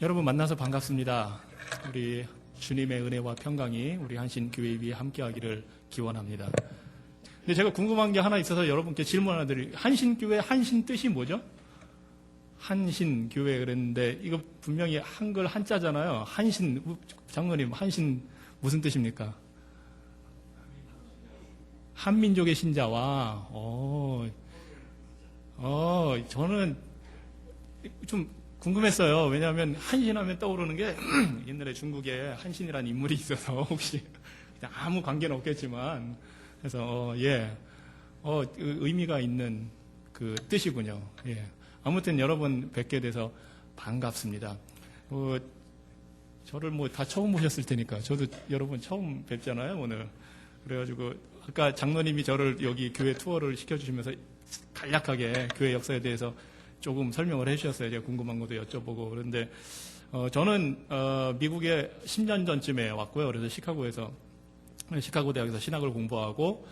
여러분 만나서 반갑습니다. 우리 주님의 은혜와 평강이 우리 한신교회 위에 함께하기를 기원합니다. 근데 제가 궁금한 게 하나 있어서 여러분께 질문 하나 드릴게요. 한신교회 한신 뜻이 뭐죠? 한신교회 그랬는데 이거 분명히 한글 한자잖아요. 한신, 장로님 한신 무슨 뜻입니까? 한민족의 신자와 저는 좀 궁금했어요. 왜냐하면 한신하면 떠오르는 게 옛날에 중국에 한신이라는 인물이 있어서 혹시 그냥 아무 관계는 없겠지만 그래서 의미가 있는 그 뜻이군요. 예. 아무튼 여러분 뵙게 돼서 반갑습니다. 저를 다 처음 보셨을 테니까 저도 여러분 처음 뵙잖아요 오늘. 그래가지고 아까 장로님이 저를 여기 교회 투어를 시켜주시면서 간략하게 교회 역사에 대해서 조금 설명을 해주셨어요. 제가 궁금한 것도 여쭤보고. 그런데 저는 미국에 10년 전쯤에 왔고요. 그래서 시카고 대학에서 신학을 공부하고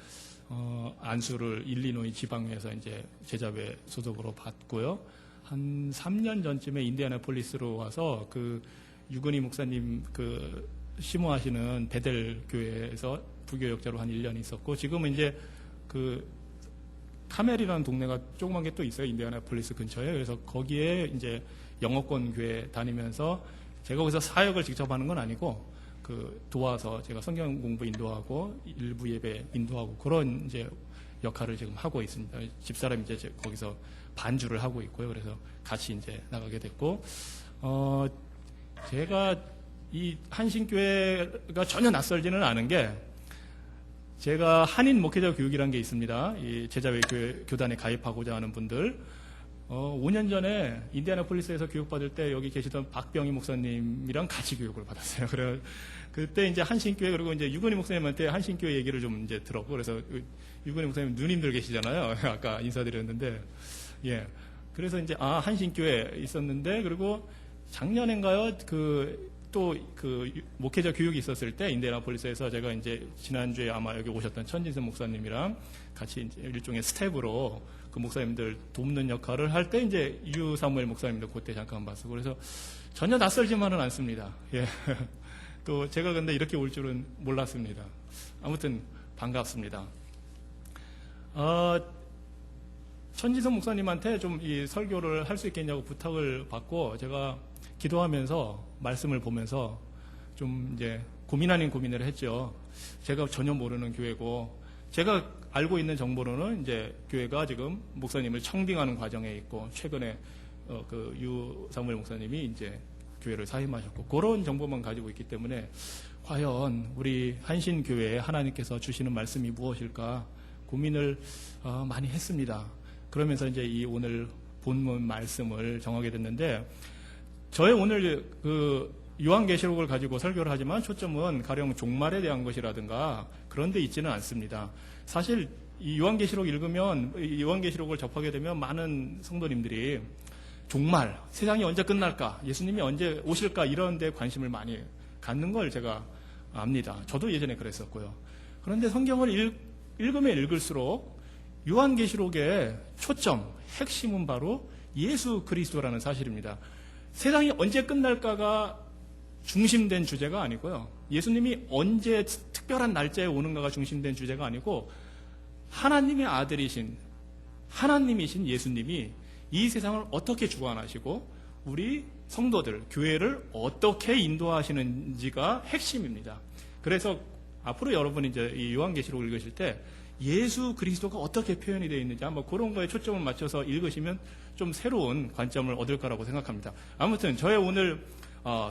안수를 일리노이 지방에서 이제 제자회 소속으로 받고요. 한 3년 전쯤에 인디애나폴리스로 와서 그 유근희 목사님 그 심호하시는 베델 교회에서 부교역자로 한 1년 있었고, 지금은 이제 그 카멜이라는 동네가 조그만 게 또 있어요. 인디애나폴리스 근처에. 그래서 거기에 이제 영어권 교회 다니면서 제가 거기서 사역을 직접 하는 건 아니고 그 도와서 제가 성경 공부 인도하고 일부 예배 인도하고 그런 이제 역할을 지금 하고 있습니다. 집사람이 이제 거기서 반주를 하고 있고요. 그래서 같이 이제 나가게 됐고, 제가 이 한신교회가 전혀 낯설지는 않은 게 제가 한인 목회자 교육이라는 게 있습니다. 이 제자회 교단에 가입하고자 하는 분들 5년 전에 인디애나폴리스에서 교육받을 때 여기 계시던 박병희 목사님이랑 같이 교육을 받았어요. 그래 그때 이제 한신교회 그리고 이제 유근희 목사님한테 한신교회 얘기를 좀 이제 들었고, 그래서 유근희 목사님 누님들 계시잖아요. 아까 인사드렸는데 그래서 이제 한신교회 있었는데, 그리고 작년인가요? 또 목회자 교육이 있었을 때 인디애나폴리스에서 제가 이제 지난주에 아마 여기 오셨던 천진선 목사님이랑 같이 이제 일종의 스텝으로 그 목사님들 돕는 역할을 할 때 이제 유 사무엘 목사님도 그때 잠깐 봤어. 그래서 전혀 낯설지만은 않습니다. 또 제가 근데 이렇게 올 줄은 몰랐습니다. 아무튼 반갑습니다. 천진선 목사님한테 좀 이 설교를 할 수 있겠냐고 부탁을 받고 제가 기도하면서 말씀을 보면서 좀 이제 고민 아닌 고민을 했죠. 제가 전혀 모르는 교회고, 제가 알고 있는 정보로는 이제 교회가 지금 목사님을 청빙하는 과정에 있고, 최근에 그 유 사무엘 목사님이 이제 교회를 사임하셨고, 그런 정보만 가지고 있기 때문에 과연 우리 한신교회에 하나님께서 주시는 말씀이 무엇일까 고민을 많이 했습니다. 그러면서 이제 이 오늘 본문 말씀을 정하게 됐는데, 저의 오늘 그 요한계시록을 가지고 설교를 하지만 초점은 가령 종말에 대한 것이라든가 그런 데 있지는 않습니다. 사실 이 요한계시록 읽으면, 요한계시록을 접하게 되면 많은 성도님들이 종말, 세상이 언제 끝날까, 예수님이 언제 오실까 이런 데 관심을 많이 갖는 걸 제가 압니다. 저도 예전에 그랬었고요. 그런데 성경을 읽으면 읽을수록 요한계시록의 초점, 핵심은 바로 예수 그리스도라는 사실입니다. 세상이 언제 끝날까가 중심된 주제가 아니고요. 예수님이 언제 특별한 날짜에 오는가가 중심된 주제가 아니고, 하나님의 아들이신 하나님이신 예수님이 이 세상을 어떻게 주관하시고 우리 성도들, 교회를 어떻게 인도하시는지가 핵심입니다. 그래서 앞으로 여러분이 이제 이 요한계시록을 읽으실 때 예수 그리스도가 어떻게 표현이 되어 있는지 한번 그런 거에 초점을 맞춰서 읽으시면 좀 새로운 관점을 얻을 거라고 생각합니다. 아무튼 저의 오늘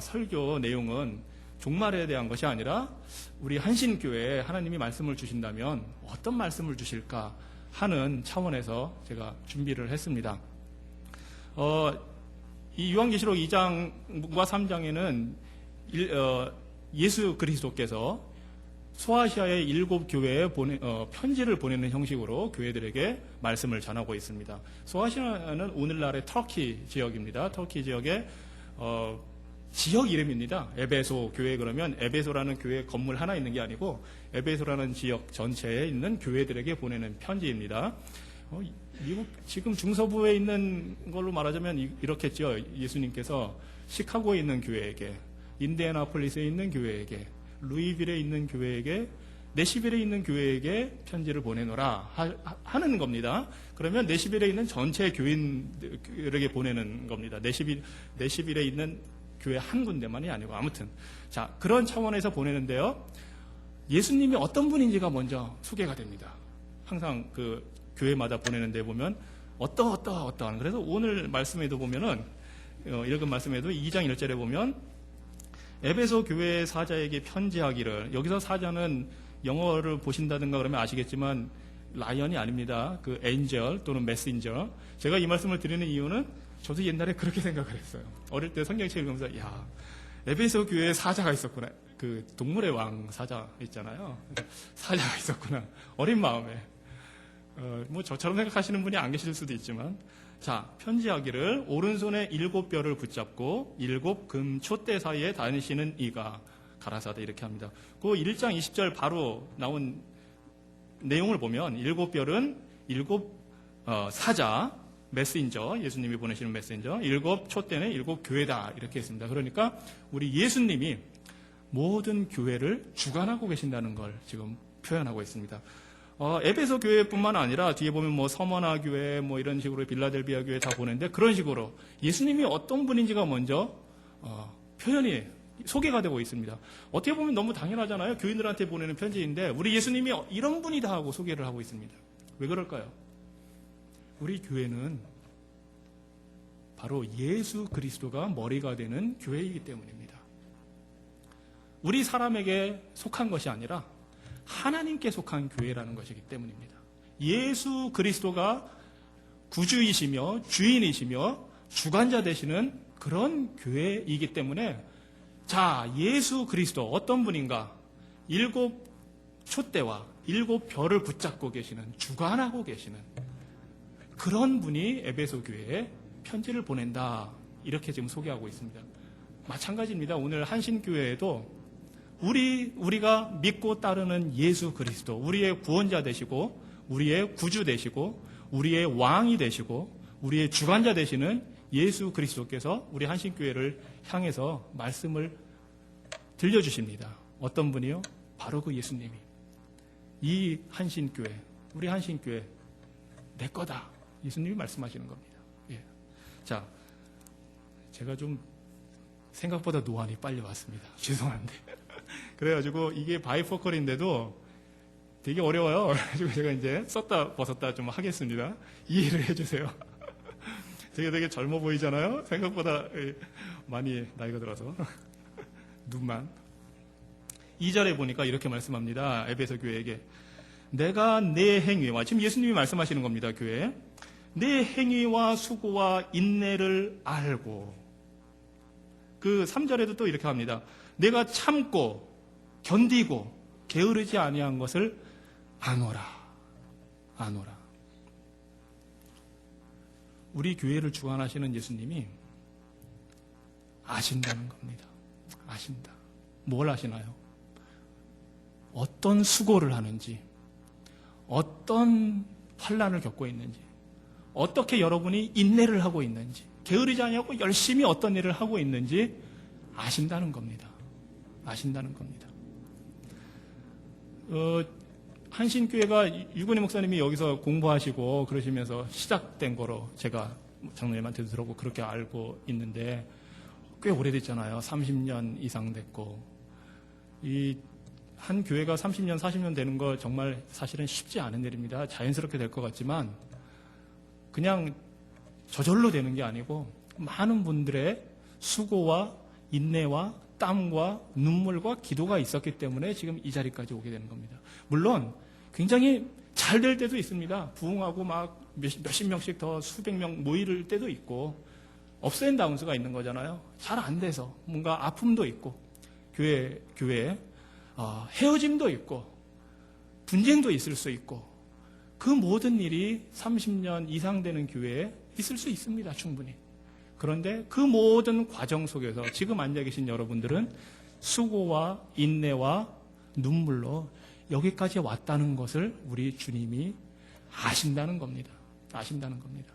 설교 내용은 종말에 대한 것이 아니라 우리 한신교회에 하나님이 말씀을 주신다면 어떤 말씀을 주실까 하는 차원에서 제가 준비를 했습니다. 이 요한계시록 2장과 3장에는 예수 그리스도께서 소아시아의 7교회에 편지를 보내는 형식으로 교회들에게 말씀을 전하고 있습니다. 소아시아는 오늘날의 터키 지역입니다. 터키 지역의 지역 이름입니다. 에베소 교회 그러면 에베소라는 교회 건물 하나 있는 게 아니고 에베소라는 지역 전체에 있는 교회들에게 보내는 편지입니다. 미국 지금 중서부에 있는 걸로 말하자면 이렇겠죠. 예수님께서 시카고에 있는 교회에게, 인디애나폴리스에 있는 교회에게, 루이빌에 있는 교회에게, 내시빌에 있는 교회에게 편지를 보내노라 하는 겁니다. 그러면 내시빌에 있는 전체 교인들에게 보내는 겁니다. 내시빌에 있는 교회 한 군데만이 아니고, 아무튼 자, 그런 차원에서 보내는데요. 예수님이 어떤 분인지가 먼저 소개가 됩니다. 항상 그 교회마다 보내는데 보면 어떠한. 그래서 오늘 말씀에도 보면은 읽은 말씀에도 2장 1절에 보면 에베소 교회 사자에게 편지하기를, 여기서 사자는 영어를 보신다든가 그러면 아시겠지만 라이언이 아닙니다. 그 엔젤 또는 메신저. 제가 이 말씀을 드리는 이유는 저도 옛날에 그렇게 생각을 했어요. 어릴 때 성경책 읽으면서 야, 에베소 교회에 사자가 있었구나. 그 동물의 왕 사자 있잖아요. 사자가 있었구나. 어린 마음에. 뭐 저처럼 생각하시는 분이 안 계실 수도 있지만, 자, 편지하기를 오른손에 7뼈를 붙잡고 7 금 촛대 사이에 다니시는 이가 가라사대, 이렇게 합니다. 그 1장 20절 바로 나온 내용을 보면 7뼈는 7 사자, 메신저, 예수님이 보내시는 메신저, 7 촛대는 7 교회다, 이렇게 했습니다. 그러니까 우리 예수님이 모든 교회를 주관하고 계신다는 걸 지금 표현하고 있습니다. 에베소 교회뿐만 아니라 뒤에 보면 뭐 서머나 교회 뭐 이런 식으로 빌라델비아 교회 다 보내는데, 그런 식으로 예수님이 어떤 분인지가 먼저 표현이 소개가 되고 있습니다. 어떻게 보면 너무 당연하잖아요. 교인들한테 보내는 편지인데 우리 예수님이 이런 분이다 하고 소개를 하고 있습니다. 왜 그럴까요? 우리 교회는 바로 예수 그리스도가 머리가 되는 교회이기 때문입니다. 우리 사람에게 속한 것이 아니라 하나님께 속한 교회라는 것이기 때문입니다. 예수 그리스도가 구주이시며 주인이시며 주관자 되시는 그런 교회이기 때문에, 자, 예수 그리스도 어떤 분인가? 7 촛대와 7 별을 붙잡고 계시는, 주관하고 계시는 그런 분이 에베소 교회에 편지를 보낸다, 이렇게 지금 소개하고 있습니다. 마찬가지입니다. 오늘 한신교회에도 우리가 믿고 따르는 예수 그리스도, 우리의 구원자 되시고 우리의 구주 되시고 우리의 왕이 되시고 우리의 주관자 되시는 예수 그리스도께서 우리 한신교회를 향해서 말씀을 들려주십니다. 어떤 분이요? 바로 그 예수님이. 이 한신교회, 우리 한신교회 내 거다, 예수님이 말씀하시는 겁니다. 예. 자, 제가 좀 생각보다 노안이 빨리 왔습니다. 죄송한데. 그래가지고 이게 바이포컬인데도 되게 어려워요. 그래가지고 제가 이제 썼다 벗었다 좀 하겠습니다. 이해를 해주세요. 제가 되게 젊어 보이잖아요. 생각보다 많이 나이가 들어서. 눈만. 2절에 보니까 이렇게 말씀합니다. 에베소 교회에게. 내가 내 행위와, 지금 예수님이 말씀하시는 겁니다. 교회. 내 행위와 수고와 인내를 알고. 그 3절에도 또 이렇게 합니다. 내가 참고 견디고 게으르지 아니한 것을 아노라. 우리 교회를 주관하시는 예수님이 아신다는 겁니다. 아신다. 뭘 아시나요? 어떤 수고를 하는지, 어떤 환난을 겪고 있는지, 어떻게 여러분이 인내를 하고 있는지, 게으르지 아니하고 열심히 어떤 일을 하고 있는지 아신다는 겁니다. 아신다는 겁니다. 한신교회가 유근희 목사님이 여기서 공부하시고 그러시면서 시작된 거로 제가 장로님한테도 들었고 그렇게 알고 있는데, 꽤 오래됐잖아요. 30년 이상 됐고. 이 한 교회가 30년, 40년 되는 거 정말 사실은 쉽지 않은 일입니다. 자연스럽게 될 것 같지만 그냥 저절로 되는 게 아니고 많은 분들의 수고와 인내와 땀과 눈물과 기도가 있었기 때문에 지금 이 자리까지 오게 되는 겁니다. 물론 굉장히 잘 될 때도 있습니다. 부흥하고 막 몇십 명씩 더 수백 명 모일 때도 있고, 업스 앤 다운스가 있는 거잖아요. 잘 안 돼서 뭔가 아픔도 있고, 교회에 헤어짐도 있고 분쟁도 있을 수 있고, 그 모든 일이 30년 이상 되는 교회에 있을 수 있습니다. 충분히. 그런데 그 모든 과정 속에서 지금 앉아 계신 여러분들은 수고와 인내와 눈물로 여기까지 왔다는 것을 우리 주님이 아신다는 겁니다. 아신다는 겁니다.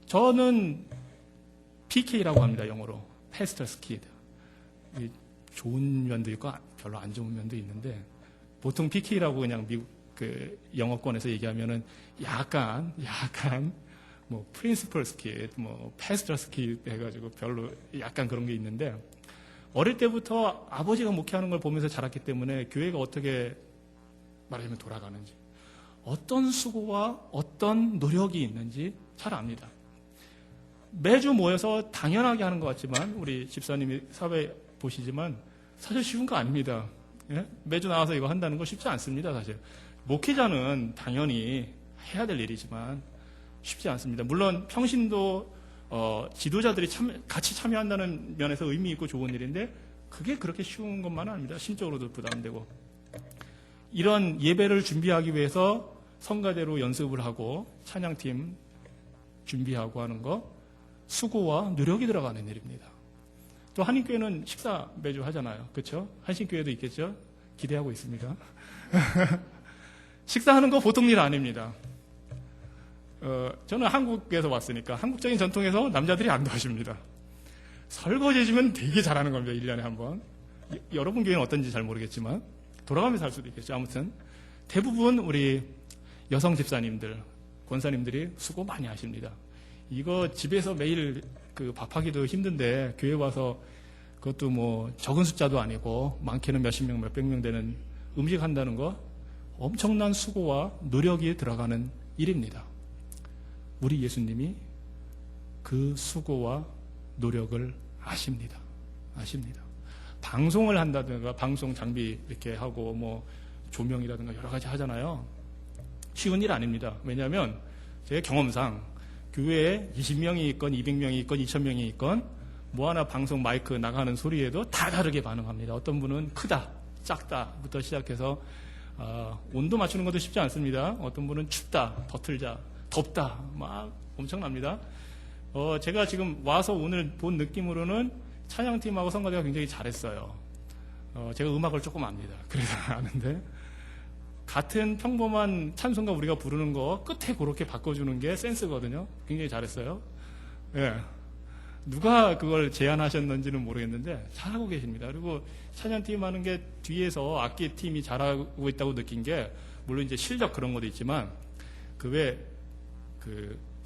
저는 PK라고 합니다. 영어로 Pastor's Kid. 좋은 면도 있고 별로 안 좋은 면도 있는데 보통 PK라고 그냥 미국 그 영어권에서 얘기하면은 약간 뭐 Principal's Kid, 뭐 Pastor's Kid 해가지고 별로 약간 그런 게 있는데 어릴 때부터 아버지가 목회하는 걸 보면서 자랐기 때문에 교회가 어떻게 말하자면 돌아가는지 어떤 수고와 어떤 노력이 있는지 잘 압니다. 매주 모여서 당연하게 하는 것 같지만 우리 집사님이 사회 보시지만 사실 쉬운 거 아닙니다. 예? 매주 나와서 이거 한다는 거 쉽지 않습니다. 사실 목회자는 당연히 해야 될 일이지만 쉽지 않습니다. 물론 평신도 지도자들이 같이 참여한다는 면에서 의미 있고 좋은 일인데 그게 그렇게 쉬운 것만은 아닙니다. 심적으로도 부담되고 이런 예배를 준비하기 위해서 성가대로 연습을 하고 찬양팀 준비하고 하는 거 수고와 노력이 들어가는 일입니다. 또 한인교회는 식사 매주 하잖아요. 그렇죠? 한신교회도 있겠죠? 기대하고 있습니다. 식사하는 거 보통 일 아닙니다. 저는 한국에서 왔으니까 한국적인 전통에서 남자들이 안 도와줍니다. 설거지 해주면 되게 잘하는 겁니다. 1년에 한 번. 여러분 교회는 어떤지 잘 모르겠지만 돌아가면서 할 수도 있겠죠. 아무튼 대부분 우리 여성 집사님들, 권사님들이 수고 많이 하십니다. 이거 집에서 매일 그 밥하기도 힘든데 교회 와서 그것도 뭐 적은 숫자도 아니고 많게는 몇십 명, 몇백 명 되는 음식 한다는 거 엄청난 수고와 노력이 들어가는 일입니다. 우리 예수님이 그 수고와 노력을 아십니다. 방송을 한다든가 방송 장비 이렇게 하고 뭐 조명이라든가 여러 가지 하잖아요. 쉬운 일 아닙니다. 왜냐하면 제 경험상 교회에 20명이 있건 200명이 있건 2000명이 있건 뭐 하나 방송 마이크 나가는 소리에도 다 다르게 반응합니다. 어떤 분은 크다, 작다부터 시작해서 온도 맞추는 것도 쉽지 않습니다. 어떤 분은 춥다, 더 틀자, 덥다, 막 엄청납니다. 제가 지금 와서 오늘 본 느낌으로는 찬양팀하고 성가대가 굉장히 잘했어요. 제가 음악을 조금 압니다. 그래서 아는데 같은 평범한 찬송가 우리가 부르는 거 끝에 그렇게 바꿔주는 게 센스거든요. 굉장히 잘했어요. 예. 누가 그걸 제안하셨는지는 모르겠는데 잘하고 계십니다. 그리고 찬양팀 하는 게 뒤에서 악기팀이 잘하고 있다고 느낀 게 물론 이제 실력 그런 것도 있지만 그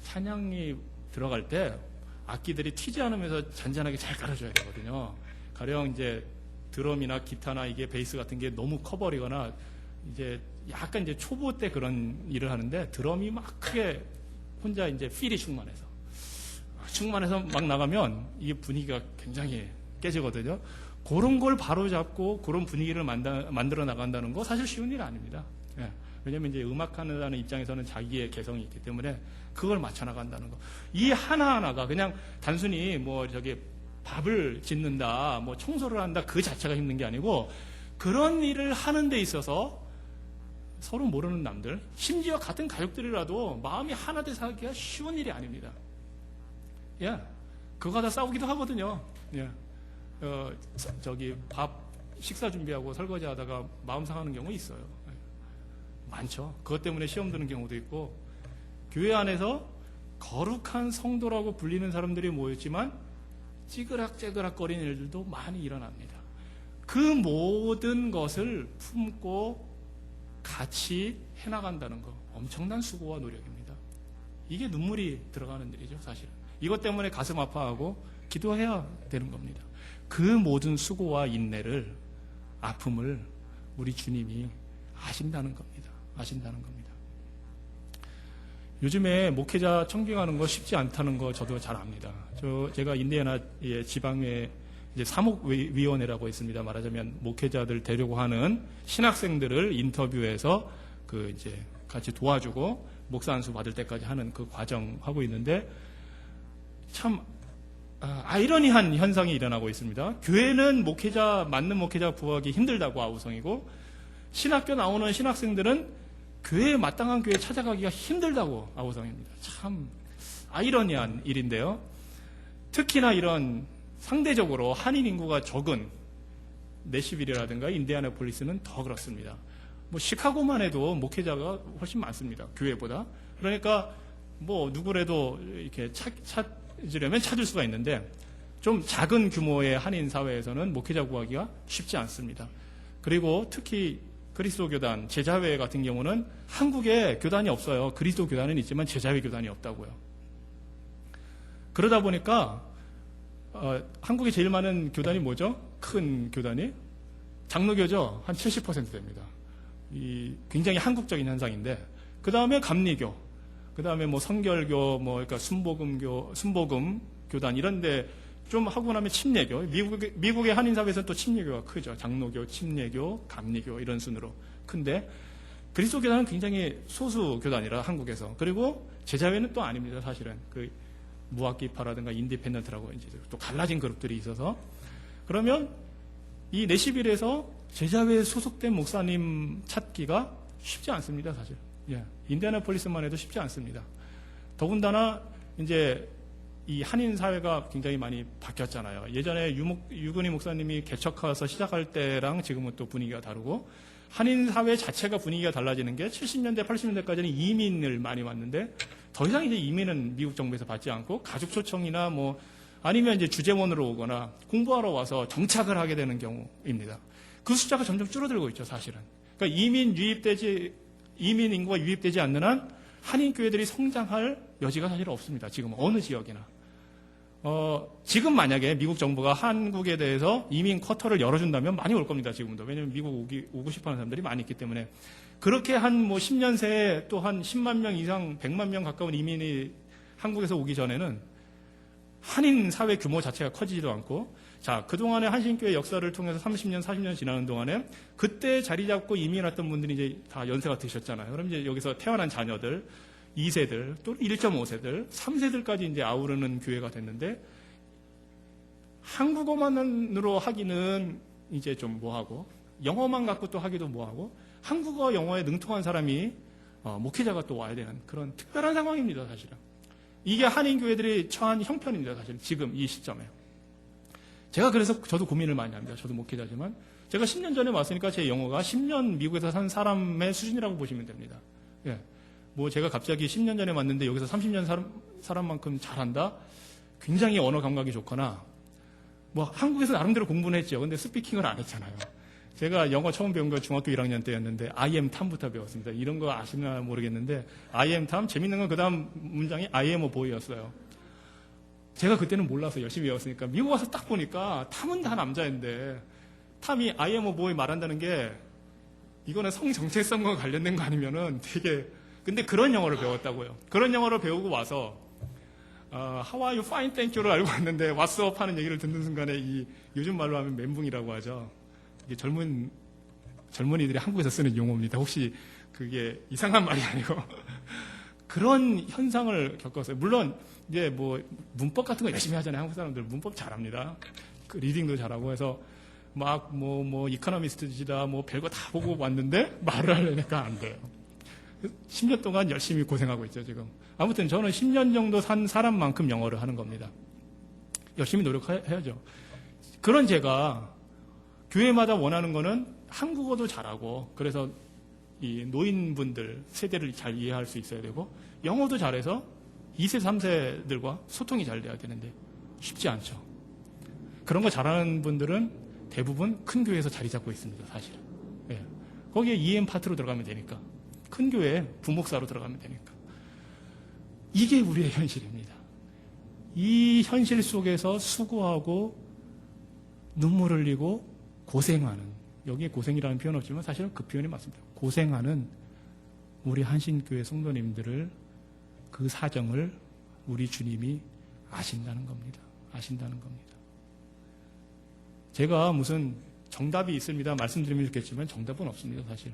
찬양이 들어갈 때 악기들이 튀지 않으면서 잔잔하게 잘 깔아줘야 되거든요. 가령 이제 드럼이나 기타나 이게 베이스 같은 게 너무 커버리거나 이제 약간 이제 초보 때 그런 일을 하는데 드럼이 막 크게 혼자 이제 필이 충만해서 막 나가면 이게 분위기가 굉장히 깨지거든요. 그런 걸 바로 잡고 그런 분위기를 만들어 나간다는 거 사실 쉬운 일 아닙니다. 예. 왜냐면 이제 음악하는 입장에서는 자기의 개성이 있기 때문에 그걸 맞춰 나간다는 거. 이 하나하나가 그냥 단순히 뭐 밥을 짓는다, 뭐 청소를 한다 그 자체가 힘든 게 아니고 그런 일을 하는 데 있어서 서로 모르는 남들, 심지어 같은 가족들이라도 마음이 하나 돼서 하기가 쉬운 일이 아닙니다. 예, 그거 다 싸우기도 하거든요. 예, 식사 준비하고 설거지 하다가 마음 상하는 경우 있어요. 예. 많죠. 그것 때문에 시험 드는 경우도 있고, 교회 안에서 거룩한 성도라고 불리는 사람들이 모였지만 찌그락찌그락 거리는 일들도 많이 일어납니다. 그 모든 것을 품고 같이 해나간다는 거 엄청난 수고와 노력입니다. 이게 눈물이 들어가는 일이죠. 사실은 이것 때문에 가슴 아파하고 기도해야 되는 겁니다. 그 모든 수고와 인내를, 아픔을 우리 주님이 아신다는 겁니다. 요즘에 목회자 청빙하는 거 쉽지 않다는 거 저도 잘 압니다. 제가 인디애나 지방에 이제 사목위원회라고 있습니다. 말하자면 목회자들 되려고 하는 신학생들을 인터뷰해서 이제 같이 도와주고 목사 안수 받을 때까지 하는 그 과정 하고 있는데 참 아이러니한 현상이 일어나고 있습니다. 교회는 맞는 목회자 구하기 힘들다고 아우성이고 신학교 나오는 신학생들은 교회에 마땅한 교회 찾아가기가 힘들다고 아우성입니다. 참 아이러니한 일인데요. 특히나 이런 상대적으로 한인 인구가 적은 내시빌이라든가 인디애나폴리스는 더 그렇습니다. 뭐 시카고만 해도 목회자가 훨씬 많습니다. 교회보다. 그러니까 뭐 누구라도 이렇게 찾으려면 찾을 수가 있는데 좀 작은 규모의 한인 사회에서는 목회자 구하기가 쉽지 않습니다. 그리고 특히 그리스도 교단, 제자회 같은 경우는 한국에 교단이 없어요. 그리스도 교단은 있지만 제자회 교단이 없다고요. 그러다 보니까 한국에 제일 많은 교단이 뭐죠? 큰 교단이 장로교죠. 한 70% 됩니다. 굉장히 한국적인 현상인데, 그 다음에 감리교, 그 다음에 뭐 성결교, 그러니까 순복음 교단 이런데 좀 하고 나면 침례교. 미국의 한인사회에서는 또 침례교가 크죠. 장로교, 침례교, 감리교 이런 순으로 큰데, 그리스도 교단은 굉장히 소수 교단이라 한국에서. 그리고 제자회는 또 아닙니다. 사실은 그 무학기파라든가 인디펜던트라고 이제 또 갈라진 그룹들이 있어서. 그러면 이 내시빌에서 제자회에 소속된 목사님 찾기가 쉽지 않습니다. 사실. 예. 인디애나폴리스만 해도 쉽지 않습니다. 더군다나 이제 이 한인 사회가 굉장히 많이 바뀌었잖아요. 예전에 유근희 목사님이 개척해서 시작할 때랑 지금은 또 분위기가 다르고, 한인 사회 자체가 분위기가 달라지는 게 70년대, 80년대까지는 이민을 많이 왔는데, 더 이상 이제 이민은 미국 정부에서 받지 않고 가족 초청이나 뭐 아니면 이제 주재원으로 오거나 공부하러 와서 정착을 하게 되는 경우입니다. 그 숫자가 점점 줄어들고 있죠, 사실은. 그러니까 이민 인구가 유입되지 않는 한 한인 교회들이 성장할 여지가 사실 없습니다. 지금 어느 지역이나. 지금 만약에 미국 정부가 한국에 대해서 이민 쿼터를 열어준다면 많이 올 겁니다, 지금도. 왜냐면 미국 오고 싶어 하는 사람들이 많이 있기 때문에. 그렇게 한 뭐 10년 새에 또 한 10만 명 이상, 100만 명 가까운 이민이 한국에서 오기 전에는 한인 사회 규모 자체가 커지지도 않고, 자, 그동안의 한신교회 역사를 통해서 30년, 40년 지나는 동안에 그때 자리 잡고 이민 왔던 분들이 이제 다 연세가 드셨잖아요. 그럼 이제 여기서 태어난 자녀들, 2세들, 또 1.5세들, 3세들까지 이제 아우르는 교회가 됐는데, 한국어만으로 하기는 이제 좀 뭐하고, 영어만 갖고 또 하기도 뭐하고, 한국어, 영어에 능통한 사람이 목회자가 또 와야 되는 그런 특별한 상황입니다, 사실은. 이게 한인교회들이 처한 형편입니다, 사실. 지금 이 시점에. 제가 그래서 저도 고민을 많이 합니다. 저도 목회자지만. 제가 10년 전에 왔으니까 제 영어가 10년 미국에서 산 사람의 수준이라고 보시면 됩니다. 예. 뭐 제가 갑자기 10년 전에 왔는데 여기서 30년 사람만큼 잘한다? 굉장히 언어 감각이 좋거나, 뭐 한국에서 나름대로 공부는 했죠. 근데 스피킹을 안 했잖아요. 제가 영어 처음 배운 거 중학교 1학년 때였는데 I am Tom부터 배웠습니다. 이런 거 아시나 모르겠는데 I am Tom, 재밌는 건 그 다음 문장이 I am a boy였어요. 제가 그때는 몰라서 열심히 배웠으니까 미국 와서 딱 보니까 탐은 다 남자인데, 탐이 I am a boy 말한다는 게 이거는 성 정체성과 관련된 거 아니면은 되게, 근데 그런 영어를 배웠다고요. 그런 영어를 배우고 와서 How are you? Fine, thank you를 알고 왔는데 What's up 하는 얘기를 듣는 순간에 이 요즘 말로 하면 멘붕이라고 하죠. 이게 젊은이들이 한국에서 쓰는 용어입니다. 혹시 그게 이상한 말이 아니고 그런 현상을 겪었어요. 물론 이제 뭐 문법 같은 거 열심히 하잖아요. 한국 사람들 문법 잘합니다. 그 리딩도 잘하고 해서 막 뭐 이코노미스트지다 뭐 별거 다 보고 왔는데 말을 하려니까 안 돼요. 10년 동안 열심히 고생하고 있죠, 지금. 아무튼 저는 10년 정도 산 사람만큼 영어를 하는 겁니다. 열심히 노력해야죠. 그런 제가 교회마다 원하는 거는 한국어도 잘하고, 그래서 이 노인분들 세대를 잘 이해할 수 있어야 되고, 영어도 잘해서 2세, 3세들과 소통이 잘 돼야 되는데 쉽지 않죠. 그런 거 잘하는 분들은 대부분 큰 교회에서 자리 잡고 있습니다, 사실은. 예. 거기에 EM 파트로 들어가면 되니까. 큰 교회에 부목사로 들어가면 되니까. 이게 우리의 현실입니다. 이 현실 속에서 수고하고 눈물 흘리고 고생하는, 여기에 고생이라는 표현 없지만 사실은 그 표현이 맞습니다. 고생하는 우리 한신교회 성도님들을, 그 사정을 우리 주님이 아신다는 겁니다. 아신다는 겁니다. 제가 무슨 정답이 있습니다 말씀드리면 좋겠지만 정답은 없습니다, 사실.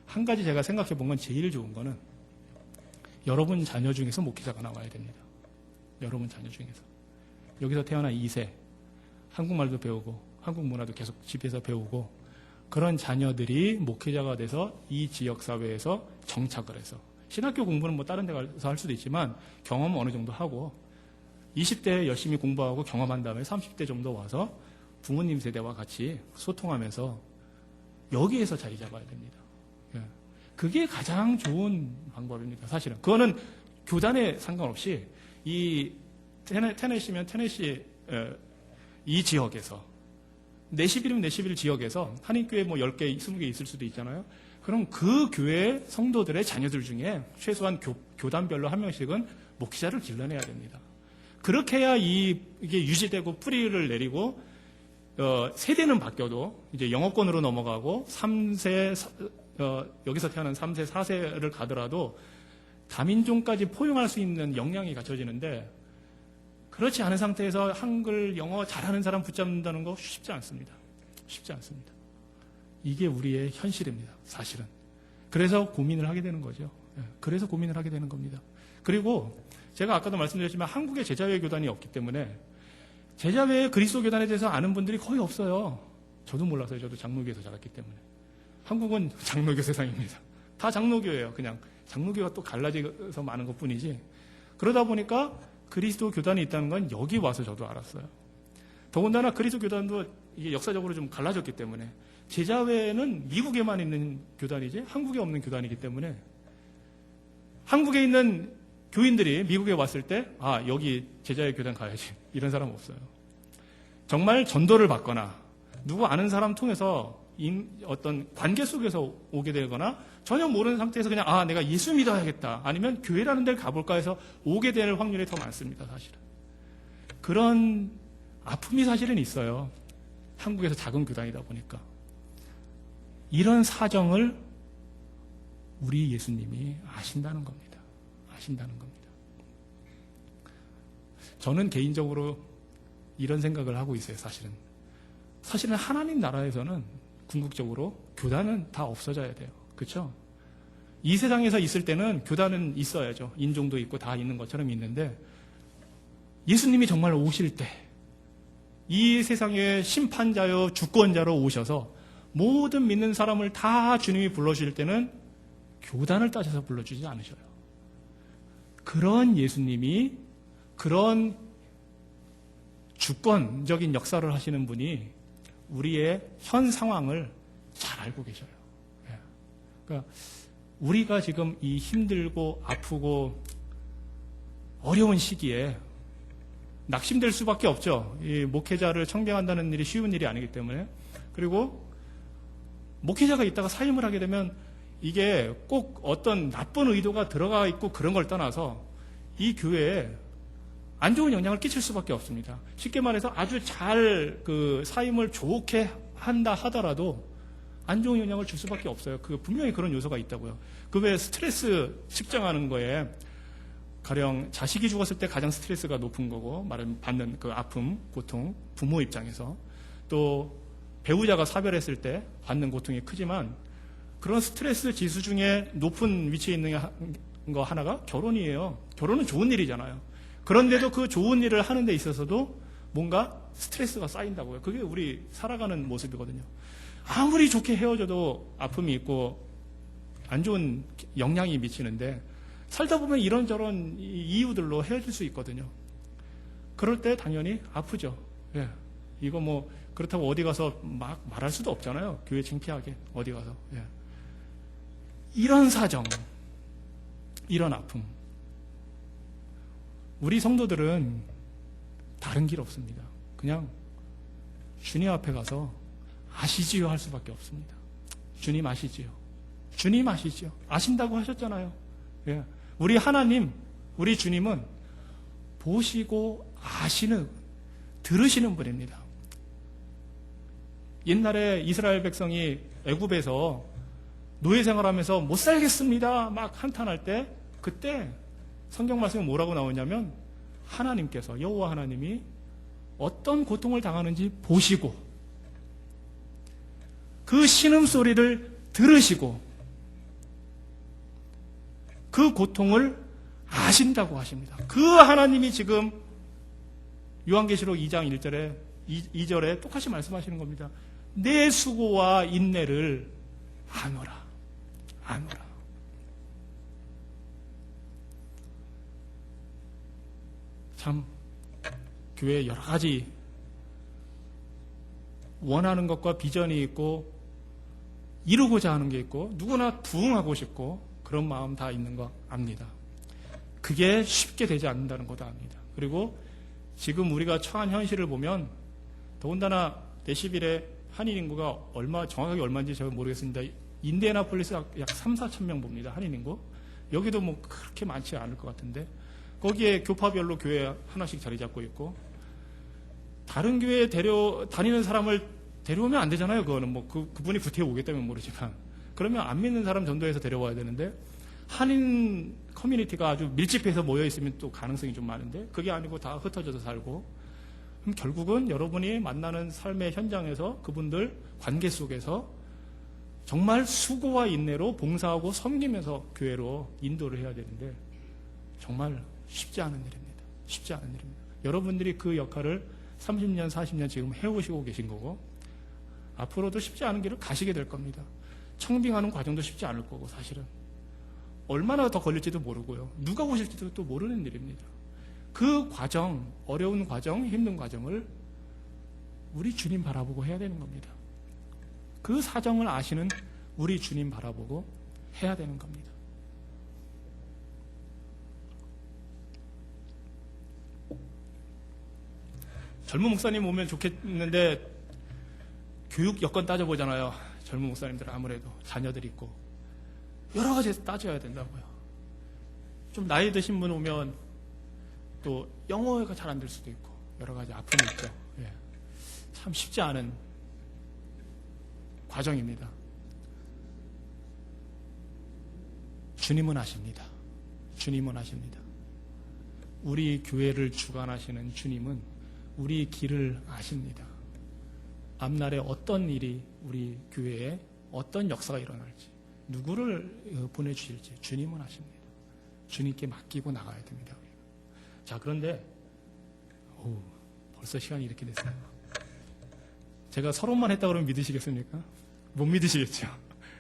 한 가지 제가 생각해 본 건, 제일 좋은 거는 여러분 자녀 중에서 목회자가 나와야 됩니다. 여러분 자녀 중에서. 여기서 태어난 2세, 한국말도 배우고 한국 문화도 계속 집에서 배우고, 그런 자녀들이 목회자가 돼서 이 지역사회에서 정착을 해서, 신학교 공부는 뭐 다른 데 가서 할 수도 있지만 경험 어느 정도 하고 20대 열심히 공부하고 경험한 다음에 30대 정도 와서 부모님 세대와 같이 소통하면서 여기에서 자리 잡아야 됩니다. 그게 가장 좋은 방법입니다, 사실은. 그거는 교단에 상관없이 이 테네시면 테네시 이 지역에서 내시빌이면 내시빌 지역에서 한인교회 뭐 10개, 20개 있을 수도 있잖아요. 그럼 그 교회 성도들의 자녀들 중에 최소한 교단별로 한 명씩은 목회자를 길러내야 됩니다. 그렇게 해야 이게 유지되고 뿌리를 내리고 세대는 바뀌어도 이제 영어권으로 넘어가고 3세 여기서 태어난 3세, 4세를 가더라도 다민족까지 포용할 수 있는 역량이 갖춰지는데 그렇지 않은 상태에서 한글, 영어 잘하는 사람 붙잡는다는 거 쉽지 않습니다. 쉽지 않습니다. 이게 우리의 현실입니다. 사실은. 그래서 고민을 하게 되는 거죠. 그래서 고민을 하게 되는 겁니다. 그리고 제가 아까도 말씀드렸지만 한국에 제자회 교단이 없기 때문에 제자회 그리스도 교단에 대해서 아는 분들이 거의 없어요. 저도 몰랐어요. 저도 장로교에서 자랐기 때문에. 한국은 장로교 세상입니다. 다 장로교예요. 그냥 장로교가 또 갈라져서 많은 것뿐이지. 그러다 보니까 그리스도 교단이 있다는 건 여기 와서 저도 알았어요. 더군다나 그리스도 교단도 이게 역사적으로 좀 갈라졌기 때문에 제자회는 미국에만 있는 교단이지 한국에 없는 교단이기 때문에 한국에 있는 교인들이 미국에 왔을 때 여기 제자회 교단 가야지 이런 사람 없어요. 정말 전도를 받거나 누구 아는 사람 통해서 어떤 관계 속에서 오게 되거나 전혀 모르는 상태에서 그냥 내가 예수 믿어야겠다 아니면 교회라는 데를 가볼까 해서 오게 될 확률이 더 많습니다. 사실은 그런 아픔이 사실은 있어요. 한국에서 작은 교단이다 보니까 이런 사정을 우리 예수님이 아신다는 겁니다. 아신다는 겁니다. 저는 개인적으로 이런 생각을 하고 있어요. 사실은 하나님 나라에서는 궁극적으로 교단은 다 없어져야 돼요. 그렇죠? 이 세상에서 있을 때는 교단은 있어야죠. 인종도 있고 다 있는 것처럼 있는데 예수님이 정말 오실 때 이 세상의 심판자요 주권자로 오셔서 모든 믿는 사람을 다 주님이 불러주실 때는 교단을 따져서 불러주지 않으셔요. 그런 예수님이 그런 주권적인 역사를 하시는 분이 우리의 현 상황을 잘 알고 계셔요. 그러니까 우리가 지금 이 힘들고 아프고 어려운 시기에 낙심될 수밖에 없죠. 이 목회자를 청빙한다는 일이 쉬운 일이 아니기 때문에. 그리고 목회자가 있다가 사임을 하게 되면 이게 꼭 어떤 나쁜 의도가 들어가 있고 그런 걸 떠나서 이 교회에 안 좋은 영향을 끼칠 수밖에 없습니다. 쉽게 말해서 아주 잘 사임을 좋게 한다 하더라도 안 좋은 영향을 줄 수밖에 없어요. 분명히 그런 요소가 있다고요. 그 외에 스트레스 측정하는 거에 가령 자식이 죽었을 때 가장 스트레스가 높은 거고 받는 그 아픔, 고통, 부모 입장에서 또 배우자가 사별했을 때 받는 고통이 크지만 그런 스트레스 지수 중에 높은 위치에 있는 거 하나가 결혼이에요. 결혼은 좋은 일이잖아요. 그런데도 그 좋은 일을 하는 데 있어서도 뭔가 스트레스가 쌓인다고요. 그게 우리 살아가는 모습이거든요. 아무리 좋게 헤어져도 아픔이 있고 안 좋은 영향이 미치는데 살다 보면 이런저런 이유들로 헤어질 수 있거든요. 그럴 때 당연히 아프죠. 예. 이거 뭐 그렇다고 어디 가서 막 말할 수도 없잖아요. 교회 창피하게 어디 가서. 예. 이런 사정, 이런 아픔. 우리 성도들은 다른 길 없습니다. 그냥 주님 앞에 가서 아시지요 할 수밖에 없습니다. 주님 아시지요. 주님 아시지요. 아신다고 하셨잖아요. 예. 우리 하나님, 우리 주님은 보시고 아시는, 들으시는 분입니다. 옛날에 이스라엘 백성이 애굽에서 노예 생활하면서 못 살겠습니다 막 한탄할 때 그때 성경 말씀에 뭐라고 나오냐면 하나님께서 여호와 하나님이 어떤 고통을 당하는지 보시고 그 신음소리를 들으시고 그 고통을 아신다고 하십니다. 그 하나님이 지금 요한계시록 2장 1절에 2절에 똑같이 말씀하시는 겁니다. 내 수고와 인내를 아노라. 아노라. 참 교회에 여러 가지 원하는 것과 비전이 있고 이루고자 하는 게 있고 누구나 부응하고 싶고 그런 마음 다 있는 거 압니다. 그게 쉽게 되지 않는다는 것도 압니다. 그리고 지금 우리가 처한 현실을 보면 더군다나 데시빌의 한인 인구가 정확하게 얼마인지 제가 모르겠습니다. 인디애나폴리스 약 3, 4천 명 봅니다. 한인 인구. 여기도 뭐 그렇게 많지 않을 것 같은데 거기에 교파별로 교회 하나씩 자리 잡고 있고 다른 교회에 다니는 사람을 데려오면 안 되잖아요. 그거는 뭐 그분이 구태여 오겠다면 모르지만 그러면 안 믿는 사람 전도해서 데려와야 되는데 한인 커뮤니티가 아주 밀집해서 모여 있으면 또 가능성이 좀 많은데 그게 아니고 다 흩어져서 살고 그럼 결국은 여러분이 만나는 삶의 현장에서 그분들 관계 속에서 정말 수고와 인내로 봉사하고 섬기면서 교회로 인도를 해야 되는데 정말 쉽지 않은 일입니다. 쉽지 않은 일입니다. 여러분들이 그 역할을 30년, 40년 지금 해오시고 계신 거고 앞으로도 쉽지 않은 길을 가시게 될 겁니다. 청빙하는 과정도 쉽지 않을 거고 사실은 얼마나 더 걸릴지도 모르고요. 누가 오실지도 또 모르는 일입니다. 그 과정, 어려운 과정, 힘든 과정을 우리 주님 바라보고 해야 되는 겁니다. 그 사정을 아시는 우리 주님 바라보고 해야 되는 겁니다. 젊은 목사님 오면 좋겠는데 교육 여건 따져보잖아요. 젊은 목사님들 아무래도 자녀들 있고 여러 가지 따져야 된다고요. 좀 나이 드신 분 오면 또 영어가 잘 안 될 수도 있고 여러 가지 아픔이 있죠. 예. 참 쉽지 않은 과정입니다. 주님은 아십니다. 주님은 아십니다. 우리 교회를 주관하시는 주님은 우리 길을 아십니다. 앞날에 어떤 일이 우리 교회에 어떤 역사가 일어날지 누구를 보내주실지 주님은 아십니다. 주님께 맡기고 나가야 됩니다. 자, 그런데 벌써 시간이 이렇게 됐어요. 제가 서론만 했다 그러면 믿으시겠습니까? 못 믿으시겠죠.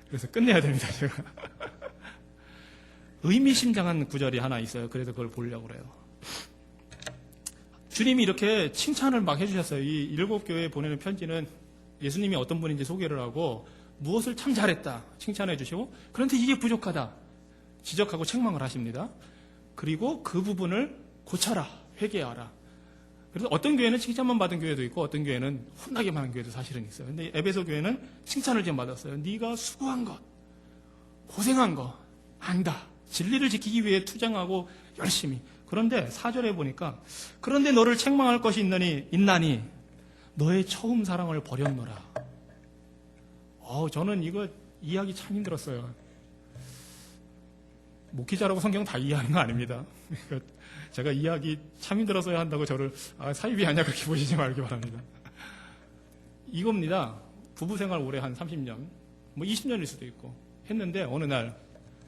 그래서 끝내야 됩니다. 제가 의미심장한 구절이 하나 있어요. 그래서 그걸 보려고 그래요. 주님이 이렇게 칭찬을 막 해주셨어요. 이 7교회에 보내는 편지는 예수님이 어떤 분인지 소개를 하고 무엇을 참 잘했다 칭찬해 주시고 그런데 이게 부족하다 지적하고 책망을 하십니다. 그리고 그 부분을 고쳐라, 회개하라. 그래서 어떤 교회는 칭찬만 받은 교회도 있고 어떤 교회는 혼나게만 한 교회도 사실은 있어요. 근데 에베소 교회는 칭찬을 좀 받았어요. 네가 수고한 것, 고생한 거 안다. 진리를 지키기 위해 투쟁하고 열심히. 그런데 4절에 보니까 그런데 너를 책망할 것이 있나니 너의 처음 사랑을 버렸노라. 저는 이거 이해하기 참 힘들었어요. 목회자라고 성경 다 이해하는 거 아닙니다. 제가 이해하기 참 힘들어서야 한다고 저를 사이비 아니야 그렇게 보시지 말기 바랍니다. 이겁니다. 부부생활 오래 한 30년, 뭐 20년일 수도 있고 했는데 어느 날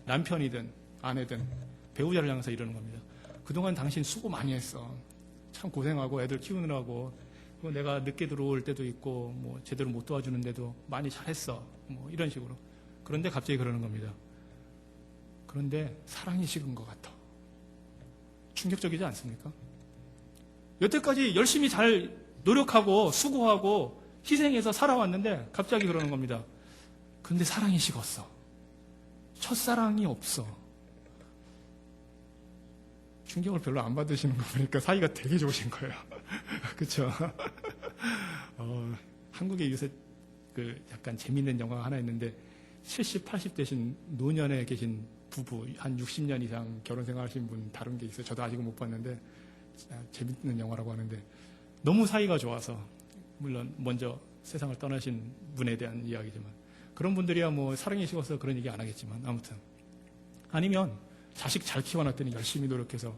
남편이든 아내든 배우자를 향해서 이러는 겁니다. 그동안 당신 수고 많이 했어. 참 고생하고 애들 키우느라고 내가 늦게 들어올 때도 있고 뭐 제대로 못 도와주는데도 많이 잘했어. 뭐 이런 식으로. 그런데 갑자기 그러는 겁니다. 그런데 사랑이 식은 것 같아. 충격적이지 않습니까? 여태까지 열심히 잘 노력하고 수고하고 희생해서 살아왔는데 갑자기 그러는 겁니다. 그런데 사랑이 식었어. 첫사랑이 없어. 충격을 별로 안 받으시는 거 보니까 사이가 되게 좋으신 거예요. 그렇죠? 한국에 요새 약간 재밌는 영화가 하나 있는데 70, 80 되신 노년에 계신 부부 한 60년 이상 결혼 생활하신 분 다룬 게 있어요. 저도 아직은 못 봤는데 재밌는 영화라고 하는데 너무 사이가 좋아서 물론 먼저 세상을 떠나신 분에 대한 이야기지만 그런 분들이야 뭐 사랑이 식어서 그런 얘기 안 하겠지만 아무튼 아니면 자식 잘 키워놨더니 열심히 노력해서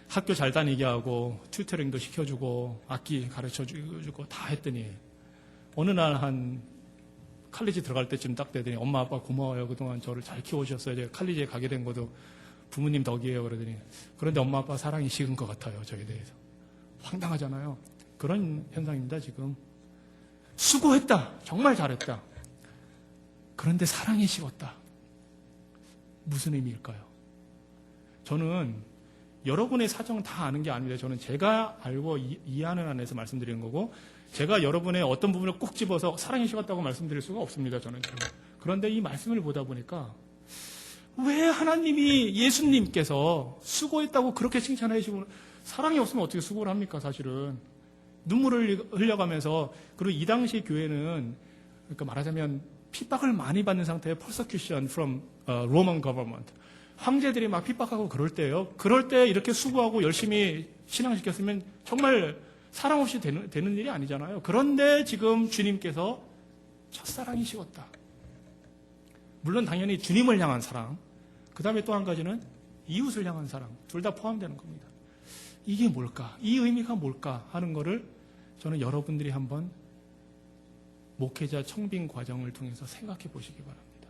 학교 잘 다니게 하고 튜터링도 시켜주고 악기 가르쳐주고 다 했더니 어느 날 한 칼리지 들어갈 때쯤 딱 되더니 엄마 아빠 고마워요. 그동안 저를 잘 키워주셨어요. 제가 칼리지에 가게 된 것도 부모님 덕이에요. 그러더니 그런데 엄마 아빠 사랑이 식은 것 같아요. 저에 대해서. 황당하잖아요. 그런 현상입니다. 지금. 수고했다. 정말 잘했다. 그런데 사랑이 식었다. 무슨 의미일까요? 저는 여러분의 사정은 다 아는 게 아닙니다. 저는 제가 알고 이해하는 안에서 말씀드리는 거고 제가 여러분의 어떤 부분을 꼭 집어서 사랑이 식었다고 말씀드릴 수가 없습니다. 저는 지금. 그런데 이 말씀을 보다 보니까 왜 하나님이 예수님께서 수고했다고 그렇게 칭찬해 주시고, 사랑이 없으면 어떻게 수고를 합니까? 사실은 눈물을 흘려가면서. 그리고 이 당시 교회는, 그러니까 말하자면 핍박을 많이 받는 상태의 persecution from Roman government. 황제들이 막 핍박하고 그럴 때예요. 그럴 때 이렇게 수고하고 열심히 신앙시켰으면 정말 사랑 없이 되는 일이 아니잖아요. 그런데 지금 주님께서 첫사랑이 식었다. 물론 당연히 주님을 향한 사랑, 그 다음에 또 한 가지는 이웃을 향한 사랑, 둘 다 포함되는 겁니다. 이게 뭘까? 이 의미가 뭘까? 하는 거를 저는 여러분들이 한번 목회자 청빙 과정을 통해서 생각해 보시기 바랍니다.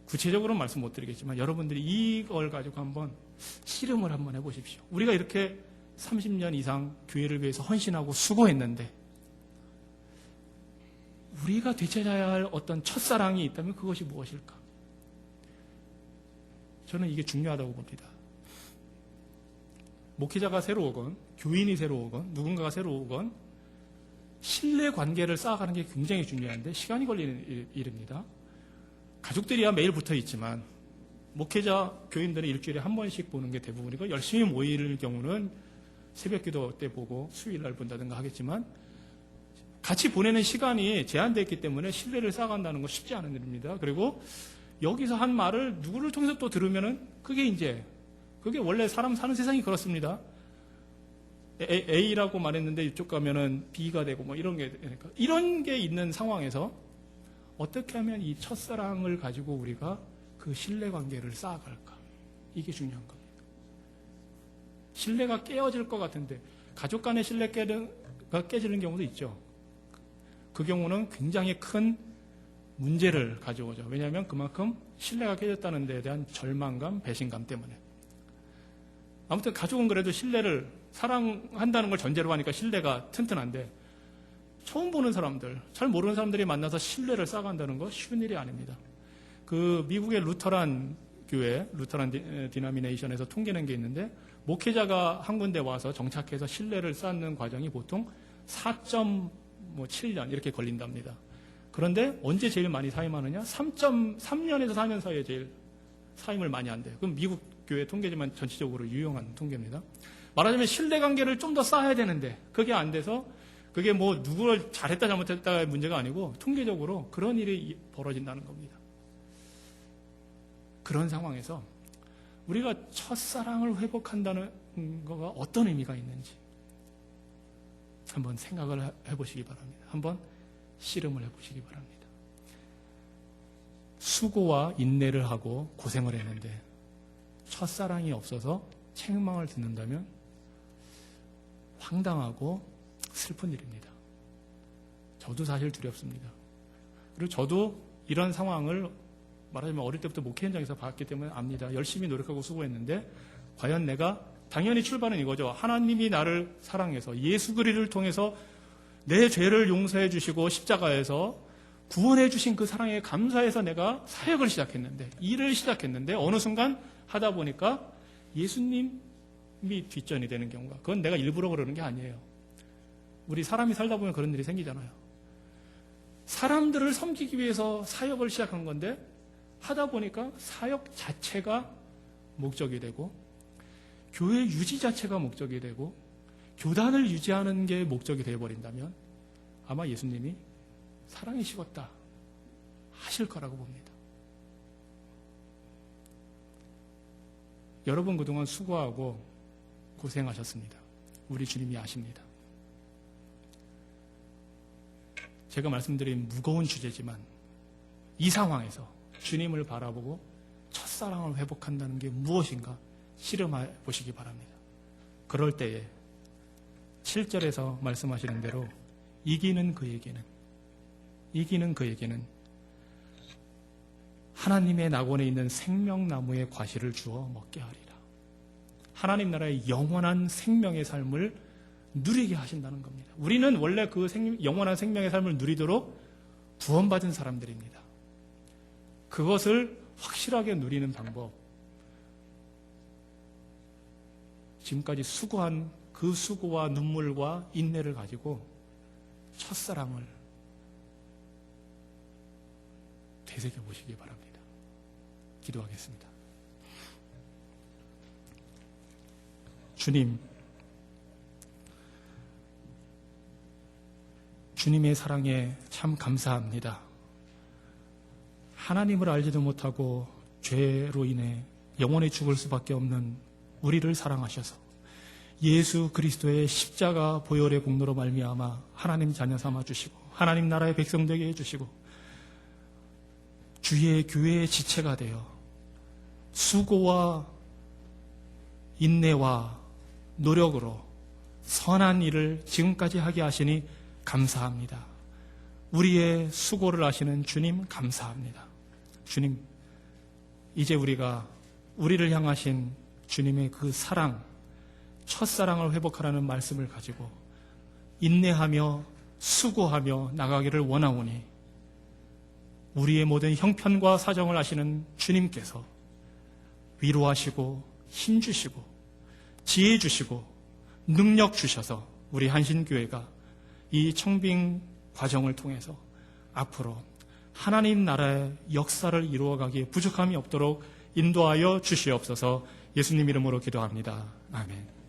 구체적으로는 말씀 못 드리겠지만 여러분들이 이걸 가지고 한번 씨름을 한번 해보십시오. 우리가 이렇게 30년 이상 교회를 위해서 헌신하고 수고했는데 우리가 되찾아야 할 어떤 첫사랑이 있다면 그것이 무엇일까? 저는 이게 중요하다고 봅니다. 목회자가 새로 오건, 교인이 새로 오건, 누군가가 새로 오건 신뢰 관계를 쌓아가는 게 굉장히 중요한데 시간이 걸리는 일입니다. 가족들이야 매일 붙어 있지만 목회자, 교인들은 일주일에 한 번씩 보는 게 대부분이고 열심히 모일 경우는 새벽 기도 때 보고 수요일 날 본다든가 하겠지만 같이 보내는 시간이 제한되어 있기 때문에 신뢰를 쌓아간다는 건 쉽지 않은 일입니다. 그리고 여기서 한 말을 누구를 통해서 또 들으면은 그게 원래 사람 사는 세상이 그렇습니다. A라고 말했는데 이쪽 가면은 B가 되고 뭐 이런 게 되니까 이런 게 있는 상황에서 어떻게 하면 이 첫사랑을 가지고 우리가 그 신뢰 관계를 쌓아갈까? 이게 중요한 겁니다. 신뢰가 깨어질 것 같은데 가족 간의 신뢰가 깨지는 경우도 있죠. 그 경우는 굉장히 큰 문제를 가져오죠. 왜냐하면 그만큼 신뢰가 깨졌다는 데에 대한 절망감, 배신감 때문에. 아무튼 가족은 그래도 신뢰를 사랑한다는 걸 전제로 하니까 신뢰가 튼튼한데 처음 보는 사람들, 잘 모르는 사람들이 만나서 신뢰를 쌓아간다는 거 쉬운 일이 아닙니다. 그 미국의 루터란 교회, 루터란 디나미네이션에서 통계낸 게 있는데 목회자가 한 군데 와서 정착해서 신뢰를 쌓는 과정이 보통 4.7년 이렇게 걸린답니다. 그런데 언제 제일 많이 사임하느냐? 3.3년에서 4년 사이에 제일 사임을 많이 한대요. 그럼 미국 교회 통계지만 전체적으로 유용한 통계입니다. 말하자면 신뢰관계를 좀 더 쌓아야 되는데 그게 안 돼서 그게 뭐 누구를 잘했다 잘못했다의 문제가 아니고 통계적으로 그런 일이 벌어진다는 겁니다. 그런 상황에서 우리가 첫사랑을 회복한다는 거가 어떤 의미가 있는지 한번 생각을 해보시기 바랍니다. 한번 씨름을 해보시기 바랍니다. 수고와 인내를 하고 고생을 했는데 첫사랑이 없어서 책망을 듣는다면 황당하고 슬픈 일입니다. 저도 사실 두렵습니다. 그리고 저도 이런 상황을 말하자면 어릴 때부터 목회 현장에서 봤기 때문에 압니다. 열심히 노력하고 수고했는데 과연 내가 당연히 출발은 이거죠. 하나님이 나를 사랑해서 예수 그리스도를 통해서 내 죄를 용서해 주시고 십자가에서 구원해 주신 그 사랑에 감사해서 내가 사역을 시작했는데 일을 시작했는데 어느 순간 하다 보니까 예수님이 뒷전이 되는 경우가 그건 내가 일부러 그러는 게 아니에요. 우리 사람이 살다 보면 그런 일이 생기잖아요. 사람들을 섬기기 위해서 사역을 시작한 건데 하다 보니까 사역 자체가 목적이 되고 교회 유지 자체가 목적이 되고 교단을 유지하는 게 목적이 되어버린다면 아마 예수님이 사랑이 식었다 하실 거라고 봅니다. 여러분 그동안 수고하고 고생하셨습니다. 우리 주님이 아십니다. 제가 말씀드린 무거운 주제지만 이 상황에서 주님을 바라보고 첫사랑을 회복한다는 게 무엇인가 실험해 보시기 바랍니다. 그럴 때에 7절에서 말씀하시는 대로 이기는 그에게는 하나님의 낙원에 있는 생명나무의 과실을 주어 먹게 하리라. 하나님 나라의 영원한 생명의 삶을 누리게 하신다는 겁니다. 우리는 원래 그 영원한 생명의 삶을 누리도록 구원받은 사람들입니다. 그것을 확실하게 누리는 방법, 지금까지 수고한 그 수고와 눈물과 인내를 가지고 첫사랑을 되새겨 보시기 바랍니다. 기도하겠습니다. 주님, 주님의 사랑에 참 감사합니다. 하나님을 알지도 못하고 죄로 인해 영원히 죽을 수밖에 없는 우리를 사랑하셔서 예수 그리스도의 십자가 보혈의 공로로 말미암아 하나님 자녀 삼아 주시고 하나님 나라의 백성 되게 해주시고 주의 교회의 지체가 되어 수고와 인내와 노력으로 선한 일을 지금까지 하게 하시니 감사합니다. 우리의 수고를 아시는 주님 감사합니다. 주님, 이제 우리가 우리를 향하신 주님의 그 사랑, 첫사랑을 회복하라는 말씀을 가지고 인내하며 수고하며 나가기를 원하오니 우리의 모든 형편과 사정을 아시는 주님께서 위로하시고 힘주시고 지혜 주시고 능력 주셔서 우리 한신교회가 이 청빙 과정을 통해서 앞으로 하나님 나라의 역사를 이루어가기에 부족함이 없도록 인도하여 주시옵소서. 예수님 이름으로 기도합니다. 아멘.